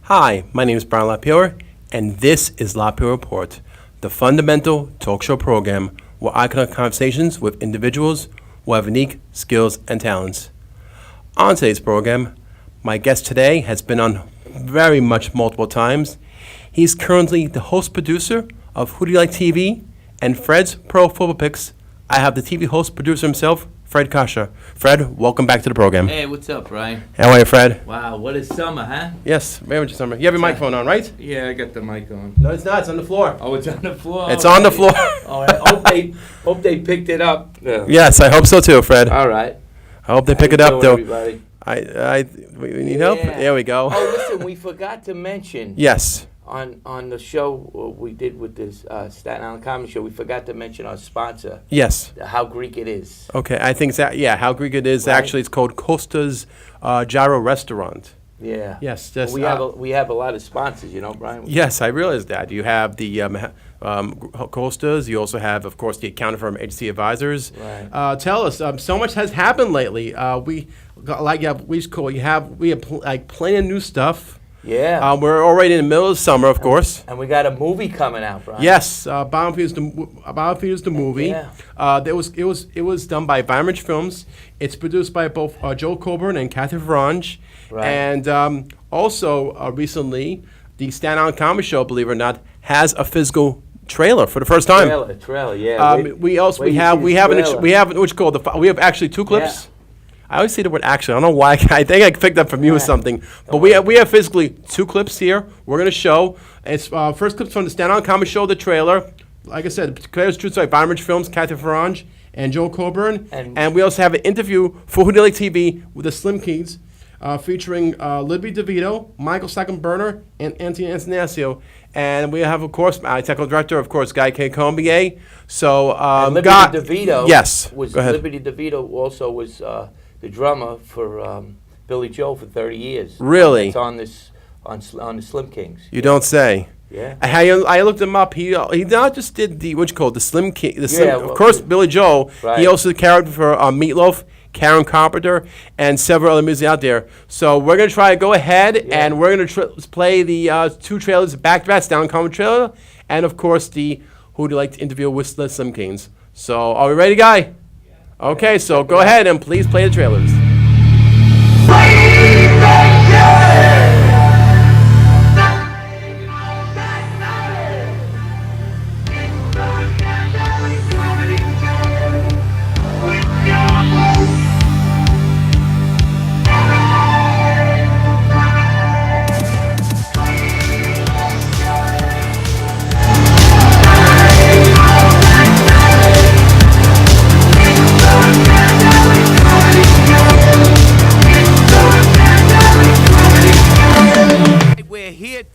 Hi, my name is Brian LaPayower, and this is LaPayower Report, the fundamental talk show program where I conduct conversations with individuals who have unique skills and talents. On today's program, my guest today has been on very much multiple times. He's currently the host-producer of Who Do You Like TV and Fred's Pro Football Picks. I have the TV host-producer himself, Fred Coscia. Fred, welcome back to the program. Hey, what's up, Brian? How are you, Fred? Wow, what is summer, huh? Yes, very much summer. You have your microphone on, right? Yeah, I got the mic on. No, it's not. It's on the floor. Oh, it's on the floor. It's on the floor. Oh, I hope they picked it up. Yeah. Yes, I hope so too, Fred. All right. I hope they pick it How up, you though. doing, everybody? We need help? Yeah. There we go. Oh, listen, we forgot to mention Yes. on the show we did with this Staten Island Comedy Show, we forgot to mention our sponsor, Yes. How Greek It Is. Okay, I think that, yeah, How Greek It Is. Right. Actually, it's called Costa's Gyro Restaurant. Yeah. Yes. Just, we have a lot of sponsors, you know, Brian. Yes, I realized that. You have the Costa's. You also have, of course, the accounting firm Agency Advisors. Right. Tell us, so much has happened lately. We have plenty of new stuff. Yeah. We're already in the middle of summer, of course. And we got a movie coming out, Brian. Yes, Bottomfeeders The Movie. Yeah. It was done by Vitamin Enriched Films. It's produced by both Joe Coburn and Katherine Foronyj. Right. And also recently, the Staten Island Comedy Show, believe it or not, has a physical trailer for the first time. Trailer, yeah. We have actually two clips. Yeah. I always say the word actually. I don't know why. I think I picked up from you or something. But we have physically two clips here. We're going to show. It's first clips from the Staten Island Comedy Show, the trailer. Like I said, the trailer's produced by Vitamin Enriched Films, Katherine Foronyj, and Joe Coburn. And we also have an interview for Who Do You Like TV with the Slim Kings, featuring Liberty DeVitto, Michael Sackler-Berner, and Attanasio. And we have, of course, my technical director, of course, Guy K. Combier. So, Liberty DeVitto. Yes. Go ahead. Liberty DeVitto also was the drummer for Billy Joel for 30 years. Really? It's on the Slim Kings. You don't say. Yeah. I looked him up. He not just did the Slim King. Of course, Billy Joel. Right. He also carried for Meatloaf, Karen Carpenter, and several other music out there. So we're gonna try to go ahead and we're gonna play the two trailers back to back, Down Common trailer, and of course the Who Do You Like to Interview with the Slim Kings. So are we ready, Guy? Okay, so go ahead and please play the trailers.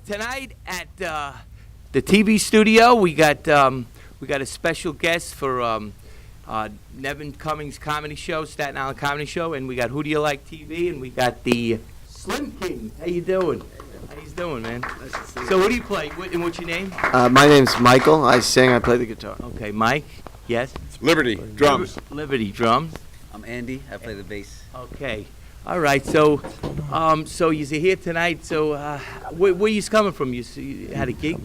Tonight at the TV studio, we got a special guest for Nevin Cummings Comedy Show, Staten Island Comedy Show, and we got Who Do You Like TV, and we got the Slim Kings. How you doing? How you doing, man? Nice to see you. So what do you play? And what's your name? My name's Michael. I sing. I play the guitar. Okay, Mike. Yes. Liberty drums. Liberty drums. I'm Andy. I play the bass. Okay. All right, so you're here tonight. So, where you coming from? You had a gig?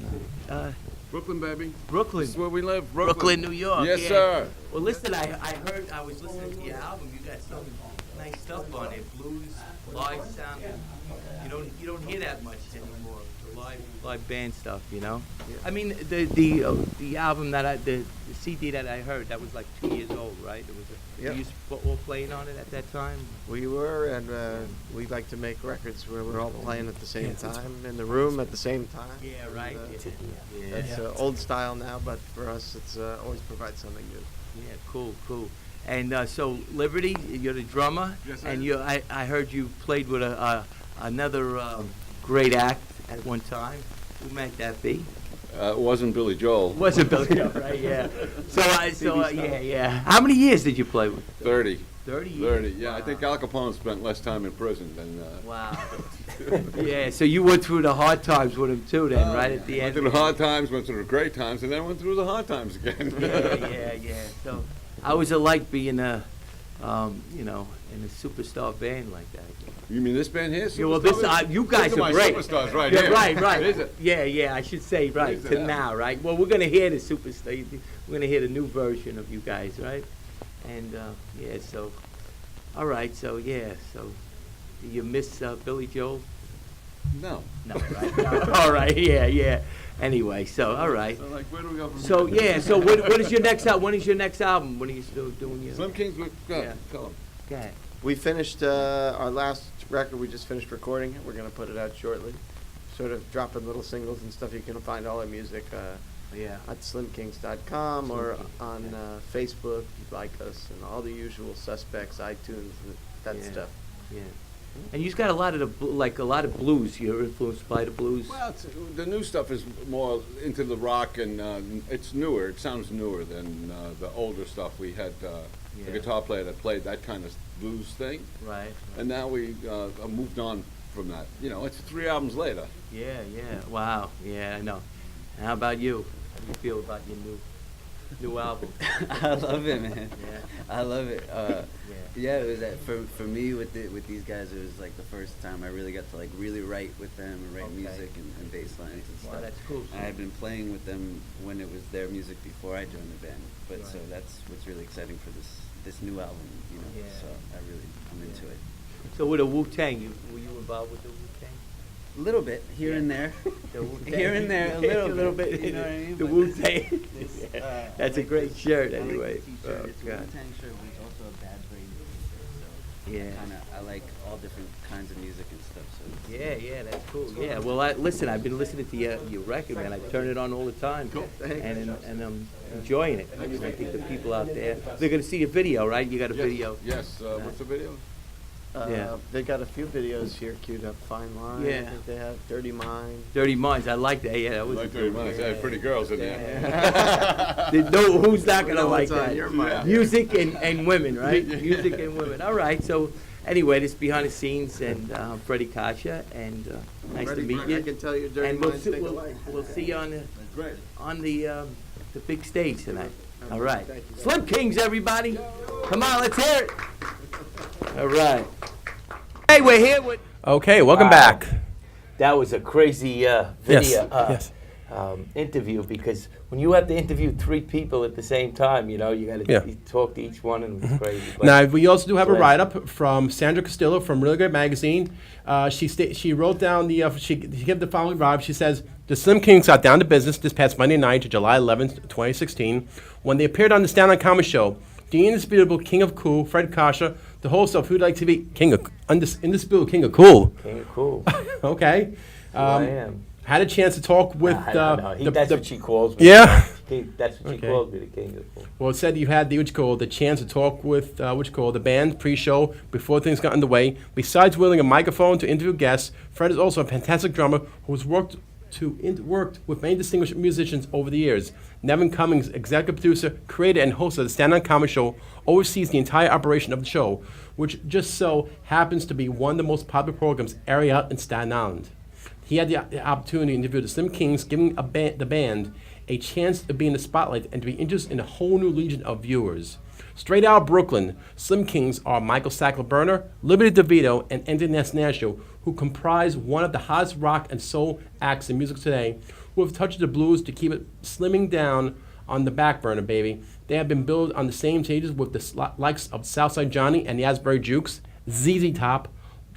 Brooklyn, baby. Brooklyn. This is where we live. Brooklyn, New York. Yes, yeah. sir. Well, listen, I heard, I was listening to your album. You got some nice stuff on it. Blues, live sound. You don't hear that much anymore. The live band stuff, you know. Yeah. I mean, the album the CD that I heard, that was like 2 years old, right? It was. Were you all playing on it at that time? We were, and we like to make records where we're all playing at the same time, in the room at the same time. Yeah, right. That's old style now, but for us, it's always provides something new. Yeah, cool. And so, Liberty, you're the drummer, yes, and I heard you played with another great act at one time. Who might that be? It wasn't Billy Joel. Wasn't Billy Joel, right? Yeah. Yeah. How many years did you play with? 30. 30 years. 30. Yeah, wow. I think Al Capone spent less time in prison than. Wow. Yeah. So you went through the hard times with him too, then, right at the end. Went through the hard times, went through the great times, and then went through the hard times again. Yeah. So, how was it like being you know, in a superstar band like that. You mean this band here? Yeah, well, this you guys Look at are my great. superstars right Yeah, here. right. Is it? Yeah, I should say right Is it? to now, right? Well, we're gonna hear the superstar. We're gonna hear the new version of you guys, right? And yeah, so all right, so yeah, so do you miss Billy Joel? No. No, right? No. All right, yeah. Anyway, so all right. So, like, where do we go from So here? yeah, so what is your next album? When is your next album? When are you still doing your? Slim Kings, go Yeah. ahead, tell them. Go ahead. We finished our last record. We just finished recording it. We're gonna put it out shortly. Sort of dropping little singles and stuff. You can find all our music Yeah. at slimkings.com or on Facebook. You like us and all the usual suspects, iTunes, and that Yeah. stuff. Yeah. And you've got a lot of a lot of blues. You're influenced by the blues. Well, the new stuff is more into the rock, and it's newer. It sounds newer than the older stuff. We had Yeah. a guitar player that played that kind of blues thing, Right. and now we moved on from that. You know, it's 3 albums later. Yeah. Wow. Yeah, I know. How about you? How do you feel about your new album? I love it, man. Yeah. I love it. Yeah. It was for me with these guys. It was like the first time I really got to like really write with them and write Okay. music and bass lines and Wow, stuff. that's cool. I had been playing with them when it was their music before I joined the band. But so Right. that's what's really exciting for this new album. You know, Yeah. so I'm into it. So with the Wu-Tang, were you involved with the Wu-Tang? A little bit here and there. The Wu-Tang. Here and there, a little bit, you know what I mean? The But Wu-Tang. this, That's a like great this- shirt, I like anyway. the t-shirt. Oh, It's a God. Wu-Tang shirt, but it's also a Bad Brains t-shirt. So Yeah. I like all different kinds of music and stuff. So Yeah, that's cool. Yeah, well, listen, I've been listening to your record, man. I turn it on all the time, and I'm enjoying it. I think the people out there, they're gonna see a video, right? You got a video. Yes. What's the video? Yeah. They got a few videos here queued up. Fine Line. Yeah. I think they have Dirty Mind. Dirty Minds, I like that. Yeah, that was a Like good 30 one. minutes. They had pretty girls in there. No, who's not gonna know like what's on that? your mind. Music and women, right? Music and women. All right. So anyway, this behind the scenes and Fred Coscia, and nice Ready, to meet Frank? you. I can tell you Dirty And Minds think we'll alike. see you on Great. the big stage tonight. All right. Thank you. Slim Kings, everybody. Come on, let's hear it. All right. Hey, we're here with. Okay, welcome Wow. back. That was a crazy video Yes. interview, because when you have to interview 3 people at the same time, you know, you got to Yeah. talk to each one, and it was crazy. But Now, we also do have a Right. write-up from Sandra Castillo from Really Great Magazine. She wrote down she gave the following vibe. She says, the Slim Kings got down to business this past Monday night, July 11th, 2016, when they appeared on the Staten Island Comedy Show. The indisputable king of cool, Fred Coscia, the host of Who'd Like to Be Indisputable King of Cool. King of cool. Okay. I am. Had a chance to talk with I don't know. That's what she calls me. Yeah. That's what she Okay. calls me, the king of cool. Well, it said you had the chance to talk with the band pre-show before things got underway. Besides wielding a microphone to interview guests, Fred is also a fantastic drummer who's worked with many distinguished musicians over the years. Nevin Cummings, executive producer, creator, and host of the Staten Island Comedy Show, oversees the entire operation of the show, which just so happens to be one of the most popular programs airing out in Staten Island. He had the opportunity to interview the Slim Kings, giving the band a chance to be in the spotlight and to be introduced in a whole new legion of viewers. Straight out of Brooklyn, Slim Kings are Michael Sackler-Berner, Liberty DeVitto, and Attanasio, who comprise one of the hottest rock and soul acts in music today, who have touched the blues to keep it slimming down on the back burner, baby. They have been billed on the same stages with the likes of Southside Johnny and the Asbury Jukes, ZZ Top,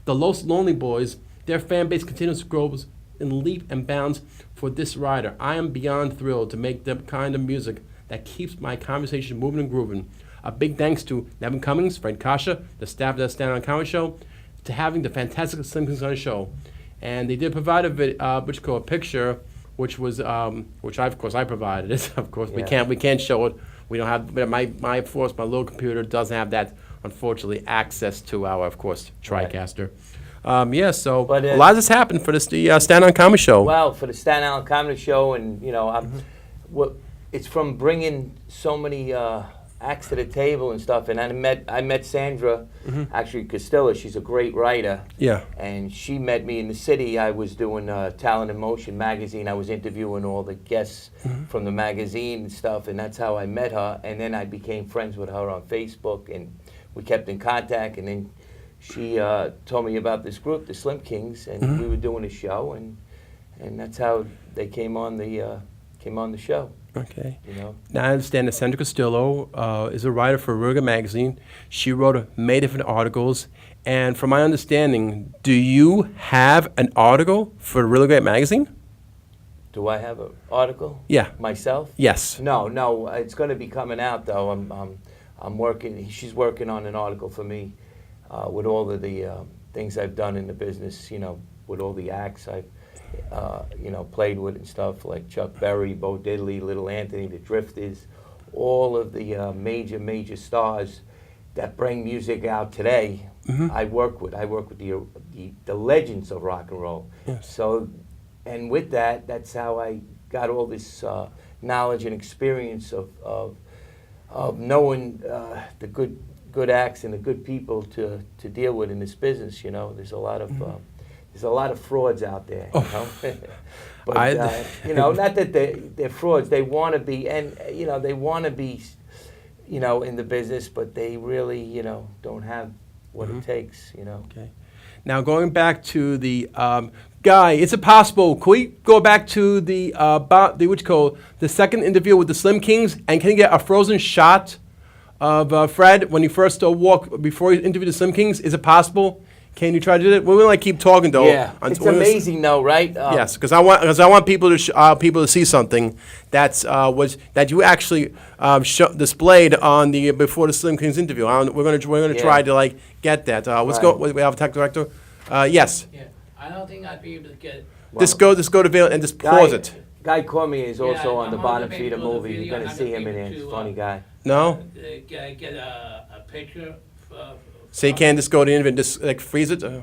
the Los Lonely Boys. Their fan base continues to grow in leap and bounds for this rider. I am beyond thrilled to make the kind of music that keeps my conversation moving and grooving. A big thanks to Nevin Cummings, Fred Coscia, the staff of the Staten Island Comedy Show, to having the fantastic Slim Kings on the show. And they did provide a picture, which was which I provided it. Of course, we can't show it. We don't have. But my little computer doesn't have that, unfortunately, access to our, of course, TriCaster. So But, a lot has happened for the Staten Island Comedy Show. Well, for the Staten Island Comedy Show, and you know, it's from bringing so many acts to the table and stuff. And I met Sandra, actually Castillo. She's a great writer. Yeah. And she met me in the city. I was doing Talent in Motion magazine. I was interviewing all the guests from the magazine and stuff, and that's how I met her. And then I became friends with her on Facebook, and we kept in contact, and then she told me about this group, the Slim Kings, and we were doing a show, and that's how they came on the show. Okay. You know. Now I understand that Sandra Castillo is a writer for Ruga magazine. She wrote many different articles, and from my understanding, do you have an article for Really Great magazine? Do I have an article? Yeah. Myself? Yes. No, it's going to be coming out though. I'm working. She's working on an article for me with all of the things I've done in the business. You know, with all the acts I've played with and stuff like Chuck Berry, Bo Diddley, Little Anthony, the Drifters, all of the major stars that bring music out today. I work with the legends of rock and roll. Yes. So, and with that, that's how I got all this knowledge and experience of knowing the good acts and the good people to deal with in this business. You know, there's a lot of frauds out there. You know? But you know, not that they're frauds. They want to be, and you know, they want to be, you know, in the business, but they really, you know, don't have what it takes. You know. Okay. Now going back to the Guy, is it possible? Can we go back to the the second interview with the Slim Kings, and can you get a frozen shot of Fred when he first walked before he interviewed the Slim Kings? Is it possible? Can you try to do that? We're gonna keep talking though. Yeah, it's amazing though, right? Yes, because I want people to see something that you actually displayed on the before the Slim Kings interview. We're gonna try to get that. Let's go. We have a tech director. Yes. Yeah, I don't think I'd be able to get it. Just go to video and just pause it. Guy Cormier is also on the I'm Bottomfeeders The on the Movie. video. You're gonna I'm see gonna him in be there. able He's a to, funny guy. No. Get a picture. So you can't just go to the interview and just freeze it. The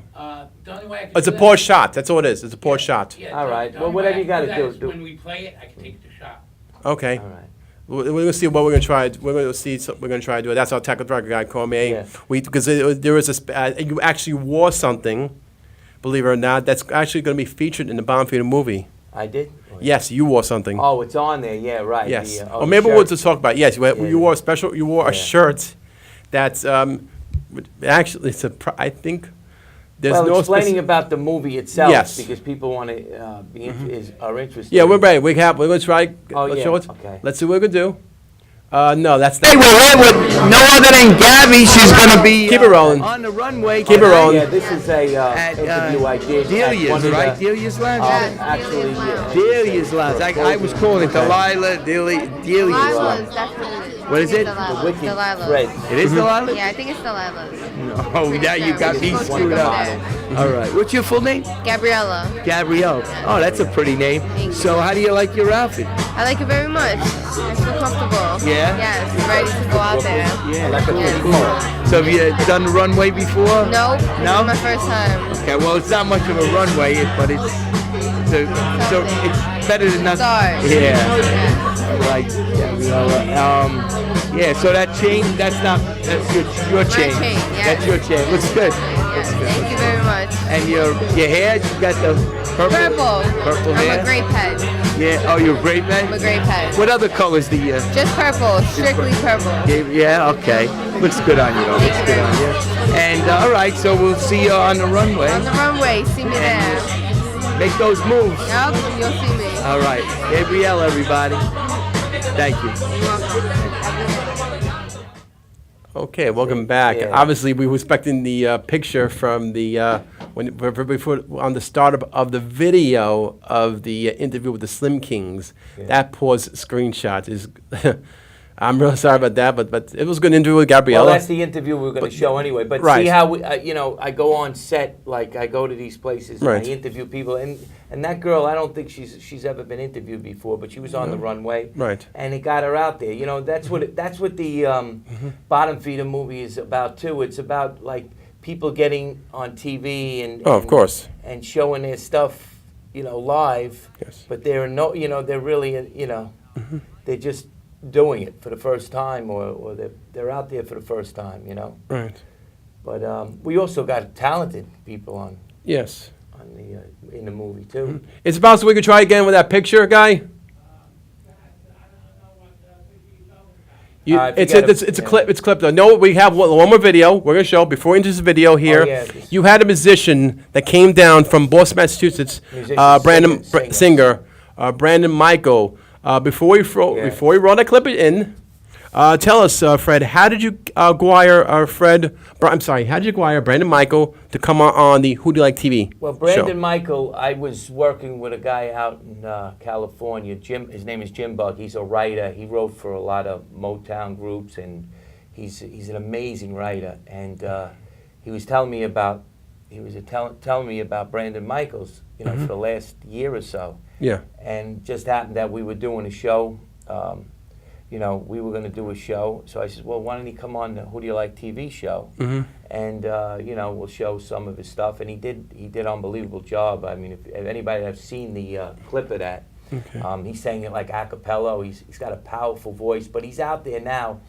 only way I can It's a do pause that- shot. That's all it is. It's a pause shot. Yeah, All right. the Well, only whatever way you gotta I can do, that is do. When we play it, I can take the shot. Okay. All right. We're going to see what we're going to try. We're going to see. We're going to try to do it. That's our tech director guy, Cormier. Yeah. Because there was you actually wore something, believe it or not, that's actually going to be featured in the Bottomfeeders movie. I did. Yes, you wore something. Oh, it's on there. Yeah, right. Yes. The, Or the maybe shirt. we'll just talk about it. Yes, you wore a special. You wore a Yeah. shirt that's actually I think there's Well, no explaining about the movie itself, Yes. because people want to are interested. Yeah, we're ready. We're going to try. Oh, let's yeah, show it. okay. Let's see what we can do. No, that's Hey, we're here with no other than Gabby. She's gonna be Keep it rolling. on the runway. Keep it rolling. Yeah, this is a At interview I did. at Delia's, one of right? the- Delia's Lounge? Actually, yeah. Delia's Lounge. I was calling it Delilah, Delia's. Delilah's, that's what it is. What is it? Delilah's. Wicked Delilah's. Fred. It is Delilah? Yeah, I think it's Delilah's. Oh, now you got me screwed up. All right. What's your full name? Gabriella. Gabrielle. Oh, that's a pretty name. Thank you. So how do you like your outfit? I like it very much. I feel comfortable. Yeah? Yes, ready to go out there. Yeah. Yes. So have you done the runway before? Nope. No? This is my first time. Okay, well, it's not much of a runway, but it's better than nothing. Start. Yeah. Yes. All right. Yeah, so that chain, that's your chain. chain, yes. That's your chain. Looks good. Yes, thank you very much. And your hair, you got the purple. Purple I'm hair. a grape head. Yeah. Oh, you're a grape man. I'm a grape head. What other colors do you? Just purple. Strictly purple. Yeah. Okay. Looks good on you, though. Thank Looks you good very on you. And all right, so we'll see you on the runway. On the runway. See me there. Make those moves. Yep, you'll see me. All right, Gabriella, everybody. Thank you. Okay, welcome back. Yeah. Obviously, we were expecting the picture from the before on the start of the video of the interview with the Slim Kings. Yeah. That pause screenshot is. I'm really sorry about that, but it was a good interview with Gabriella. Well, that's the interview we're going to show anyway. But Right. see how we, I go on set, like I go to these places and Right. I interview people, and that girl, I don't think she's ever been interviewed before, but she was on the runway, Right. And it got her out there. You know, that's what the Bottomfeeder movie is about too. It's about like people getting on TV and Oh, of course. and showing their stuff, live. Yes. But they're they're really, they're just doing it for the first time, or they're out there for the first time, Right. But we also got talented people on Yes. in the movie too. Is it possible we could try again with that picture, Guy? It's a clip. It's clipped. No, we have one more video. We're gonna show before we enter this video here. You had a musician that came down from Boston, Massachusetts. Singer, Brandon Michael. Before we roll that clip in, tell us, Fred, how did you acquire how did you acquire Brandon Michael to come on the Who Do You Like TV Well, Brandon show? Michael, I was working with a guy out in California. Jim, his name is Jim Buck. He's a writer. He wrote for a lot of Motown groups, and he's an amazing writer. And he was telling me about Brandon Michaels, for the last year or so. Yeah. And just happened that we were doing a show. We were going to do a show. So I said, well, why don't he come on the Who Do You Like TV show? And, we'll show some of his stuff. And he did an unbelievable job. I mean, if anybody has seen the clip of that, he sang it like a cappella. He's got a powerful voice, but he's out there now.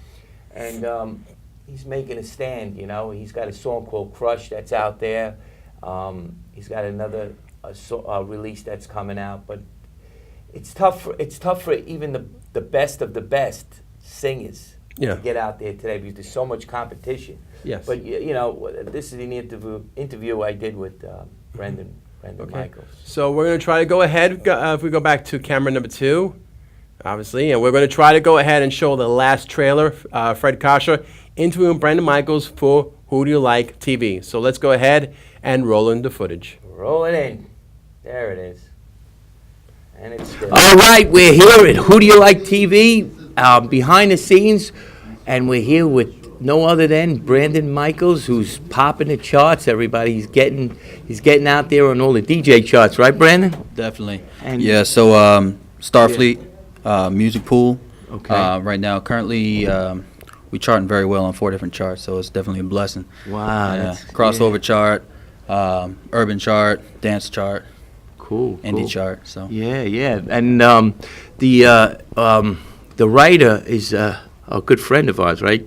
And he's making a stand, He's got a song called Crush that's out there. He's got another release that's coming out. But it's tough for even the best of the best singers to get out there today because there's so much competition. Yes. But this is an interview I did with Brandon Michaels. So we're going to try to go ahead. If we go back to camera number 2, obviously, and we're going to try to go ahead and show the last trailer. Fred Coscia interviewing Brandon Michaels for Who Do You Like TV. So let's go ahead and roll in the footage. Roll it in. There it is. And it's good. All right, we're here at Who Do You Like TV, behind the scenes, and we're here with no other than Brandon Michaels, who's popping the charts. Everybody, he's getting out there on all the DJ charts, right, Brandon? Definitely. And So Starfleet, Music Pool. Okay. Right now, currently, we charting very well on 4 different charts, so it's definitely a blessing. Wow. Crossover chart, urban chart, dance chart. Cool. Indie chart. So yeah, and the writer is a good friend of ours, right?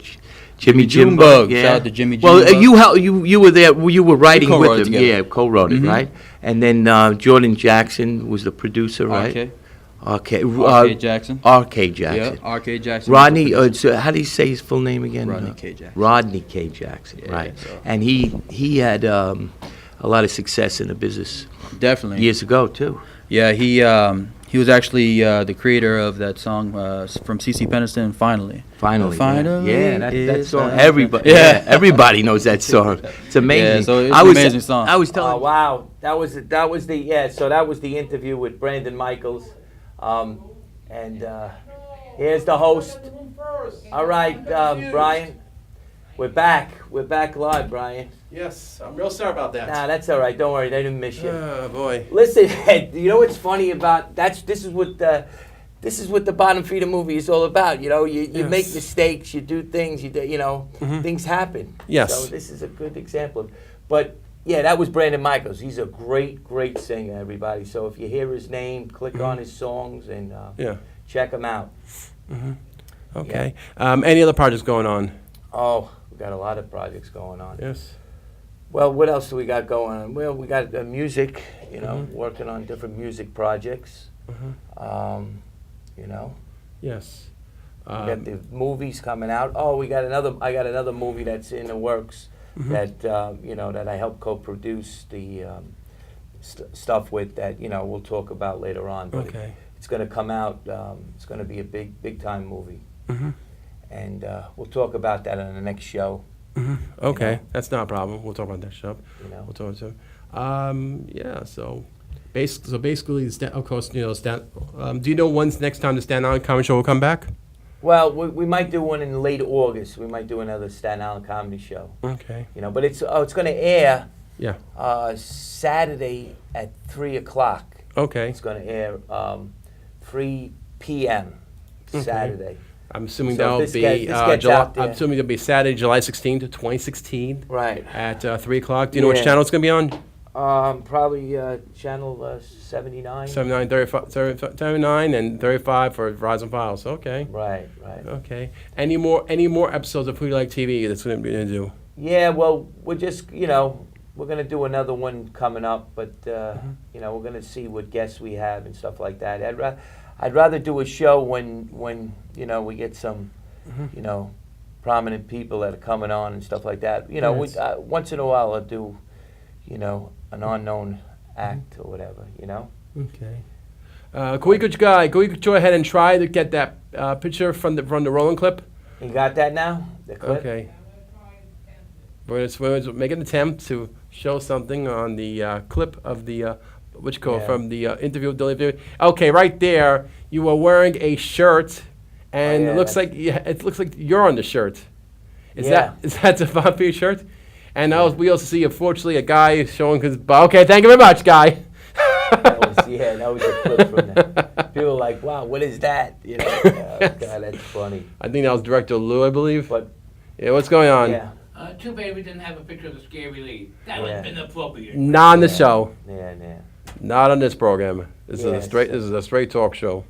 Jimmy Junebug. Yeah. Shout out to Jimmy Well, Junebug. you were there. You were writing with him. together. Yeah, co-wrote it, right? And then Jordan Jackson was the producer, right? RK Jackson. R.K. Jackson. Yeah, RK Jackson. Rodney. So how do you say his full name again? Rodney K. Jackson. Rodney K. Jackson. Yeah, right. so. And he had a lot of success in the business. Definitely. Years ago too. Yeah, he was actually the creator of that song from CeCe Peniston, Finally. Finally. Finally. Yeah, that song. Finally. Everybody. Yeah, everybody knows that song. It's amazing. Yeah, so it's an amazing song. I was telling. Oh wow, that was the interview with Brandon Michaels, and here's the host. All right, Brian, we're back. We're back live, Brian. Yes, I'm real sorry about that. Nah, that's all right. Don't worry, they didn't miss you. Oh boy. Listen, you know what's funny about this is what the Bottomfeeders Movie is all about. You make mistakes, you do things, things happen. Yes. So this is a good example. But yeah, that was Brandon Michaels. He's a great singer, everybody. So if you hear his name, click on his songs and check him out. Okay. Any other projects going on? Oh, we got a lot of projects going on. Yes. Well, what else do we got going on? Well, we got music, working on different music projects. Yes. We got the movies coming out. Oh, I got another movie that's in the works that that I helped co-produce the stuff with that we'll talk about later on. But Okay. it's going to come out. It's going to be a big time movie, and we'll talk about that on the next show. Okay, that's not a problem. We'll talk about that show. We'll talk to. So basically, of course, do you know when's next time the Staten Island Comedy Show will come back? Well, we might do one in late August. We might do another Staten Island Comedy Show. Okay. But it's going to air. Yeah. Saturday at 3:00. Okay. It's going to air 3 p.m. Saturday. I'm assuming So that'll this be gets July. out there. I'm assuming it'll be Saturday, July 16th, 2016. Right. At 3:00. Do you know which channel it's gonna be on? Probably channel 79. 79, 35, 79, and 35 for Verizon Files. Okay. Right. Okay. Any more episodes of Who Do You Like TV that's gonna be do? Yeah. Well, we're just we're gonna do another one coming up, but we're gonna see what guests we have and stuff like that. I'd rather do a show when we get some you know, prominent people that are coming on and stuff like that. You know, Nice. once in a while I'll do, you know, an unknown act or whatever, you know. Okay. Can we go ahead and try to get that picture from the rolling clip? You got that now? The clip? Okay. We're gonna make an attempt to show something on the clip of the from the interview with Dylan David. Okay, right there, you are wearing a shirt, and yeah, it looks like you're on the shirt. Is Yeah. that the vampire shirt? And we also see, unfortunately, a guy showing his butt. Okay, thank you very much, guy. That was a clip from that. People are like, wow, what is that? You know, oh, God, that's funny. I think that was director Lou, I believe. But Yeah, what's going on? yeah, Too bad we didn't have a picture of the scary lead. That would Yeah. have been appropriate. Not on the show. yeah. Not on this program. This Yeah, is a straight talk show.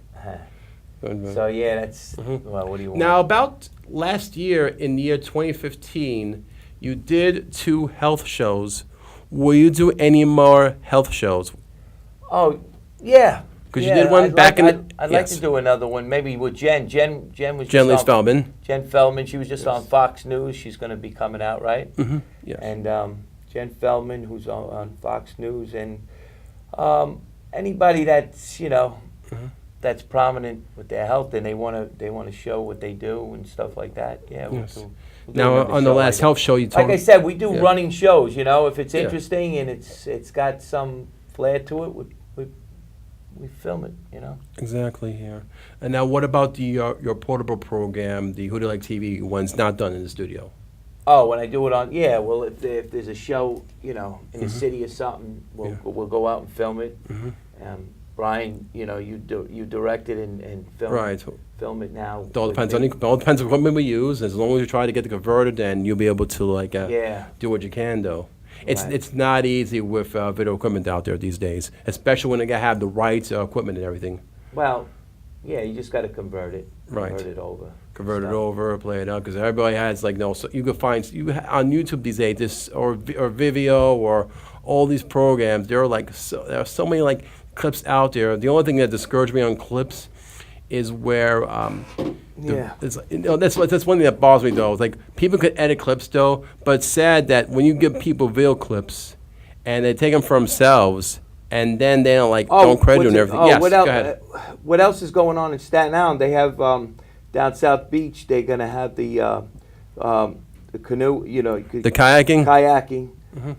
So yeah, that's well. What do you want? Now, about last year, in the year 2015, you did 2 health shows. Will you do any more health shows? Oh, yeah. 'Cause you did one I'd back like, in the- I'd like yes. to do another one, maybe with Jen. Jen was Jen Lee just on, Feldman. Jen Feldman. She was just on Fox News. She's going to be coming out, right? Mm-hmm. Yes. And Jen Feldman, who's on Fox News, and anybody that's that's prominent with their health and they want to show what they do and stuff like that. Yeah. Yes. We'll do Now, another on the show last like health show, you that. told Like I said, we do Yeah. running shows. You know, if it's Yeah. interesting and it's got some flair to it, we film it. You know. Exactly, here. And now, what about the your portable program, the Who Do You Like TV, one's not done in the studio? Oh, when I do it on, well, if there's a show, in the city or something, we'll go out and film it. Brian, you directed and film it now. It all with depends me. on the equipment we use. As long as you try to get it converted, then you'll be able to Yeah. do what you can do. Right. It's not easy with video equipment out there these days, especially when they have the right equipment and everything. Well, yeah, you just got to convert it. Right. Convert it over. Convert it Stuff. over, play it up, because everybody has so you can find on YouTube these days, or Vimeo or all these programs. There are so many clips out there. The only thing that discouraged me on clips is where Yeah. that's one thing that bothers me though. It's like people could edit clips though, but it's sad that when you give people video clips and they take them for themselves and then they don't credit them and everything. Yes, what go else? ahead. What else is going on in Staten Island? They have down South Beach. They're gonna have the canoe. The kayaking. Kayaking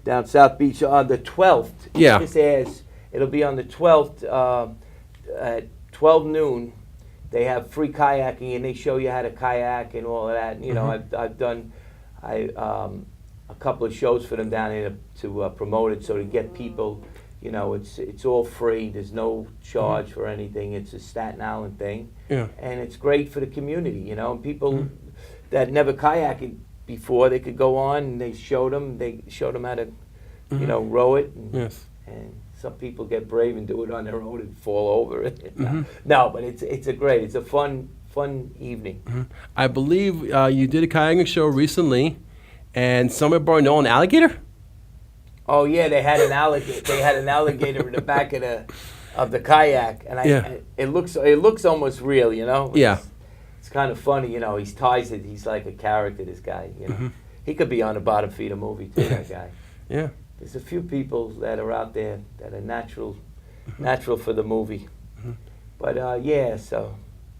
down South Beach on the 12th. Yeah. This airs. It'll be on the 12th at 12 noon. They have free kayaking and they show you how to kayak and all of that. And, I've done a couple of shows for them down here to promote it. So to get people, it's all free. There's no charge for anything. It's a Staten Island thing. Yeah. And it's great for the community, and people that never kayaked before, they could go on and they showed them how to, row it. And, Yes. and some people get brave and do it on their own and fall over it. No, but it's a fun evening. I believe you did a kayaking show recently, and someone brought an alligator. Oh yeah, they had an alligator. They had an alligator in the back of the kayak, and it looks almost real, Yeah. It's kind of funny, He ties it. He's like a character. This guy, He could be on a Bottomfeeders movie too. That guy. Yeah. There's a few people that are out there that are natural for the movie. But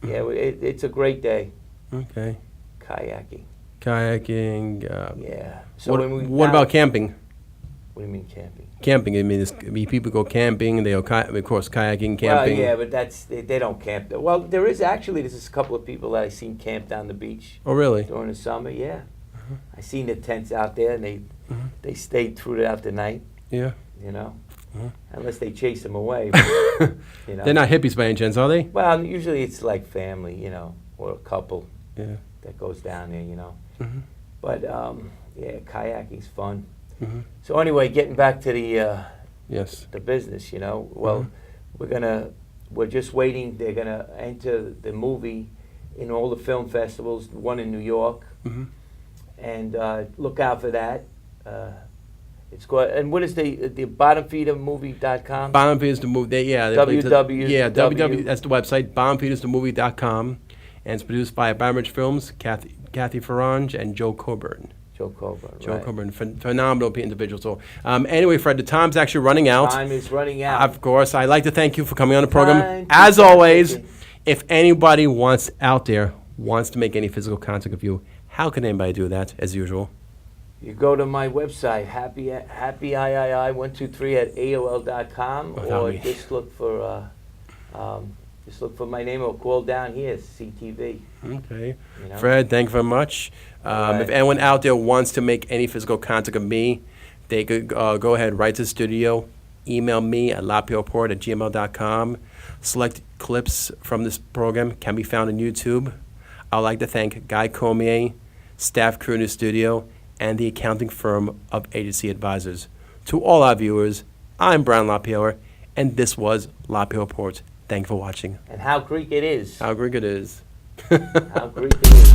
it's a great day. Okay. Kayaking. Kayaking. Yeah. So what about camping? What do you mean camping? Camping. People go camping and they go, of course, kayaking, camping. Well, yeah, but they don't camp there. Well, there's a couple of people that I seen camp down the beach Oh, really? during the summer. Yeah. I seen the tents out there, and they stayed throughout the night. Yeah. Unless they chase them away. But, They're not hippies by any chance, are they? Well, usually it's like family, or a couple Yeah. that goes down there, Mm-hmm. But kayaking's fun. So anyway, getting back to the Yes. the business, Well, we're just waiting. They're gonna enter the movie in all the film festivals. One in New York, and look out for that. It's called. And what is the bottomfeedermovie.com? Bottomfeeders The Movie. www. Yeah, www. That's the website. Bottomfeedersthemovie.com. and it's produced by Vitamin Enriched Films, Kathy Foronyj, and Joe Coburn. Joe Coburn. Joe right. Coburn, phenomenal individual. So, anyway, Fred, the time's actually running out. Time is running out. Of course, I'd like to thank you for coming on the program. Time As to always, thank you. if anybody wants to make any physical contact with you, how can anybody do that, as usual? You go to my website, happyiii123@aol.com, Oh, that'll or be- just look for my name or call down here, CTV. Okay. You know? Fred, thank you very much. right. If anyone out there wants to make any physical contact with me, they could go ahead, write to the studio, email me at lapierreport@gmail.com. Select clips from this program can be found on YouTube. I'd like to thank Guy Cormier, staff crew in the studio, and the accounting firm of Agency Advisors. To all our viewers, I'm Brian LaPayower, and this was LaPayower Report. Thank you for watching. And how Greek it is. How Greek it is. How Greek it is.